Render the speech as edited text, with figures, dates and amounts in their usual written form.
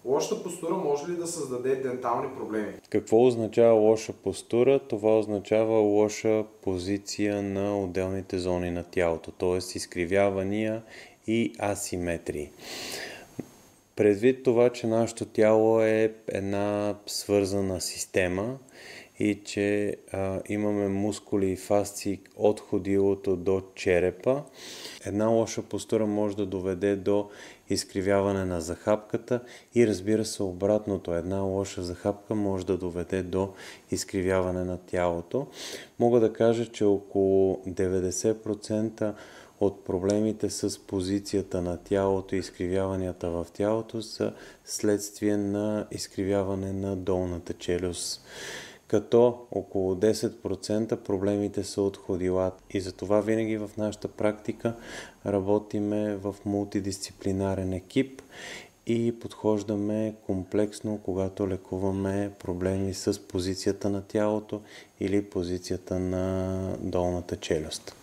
Лошата постура може ли да създаде дентални проблеми? Какво означава лоша постура? Това означава лоша позиция на отделните зони на тялото, т.е. изкривявания и асиметрии. Предвид това, че нашето тяло е една свързана система и че имаме мускули и фасции от ходилото до черепа, една лоша постура може да доведе до изкривяване на захапката и разбира се обратното. Една лоша захапка може да доведе до изкривяване на тялото. Мога да кажа, че около 90% от проблемите с позицията на тялото и изкривяванията в тялото са следствие на изкривяване на долната челюст, като около 10% проблемите са от ходилата. И затова винаги в нашата практика работиме в мултидисциплинарен екип и подхождаме комплексно, когато лекуваме проблеми с позицията на тялото или позицията на долната челюст.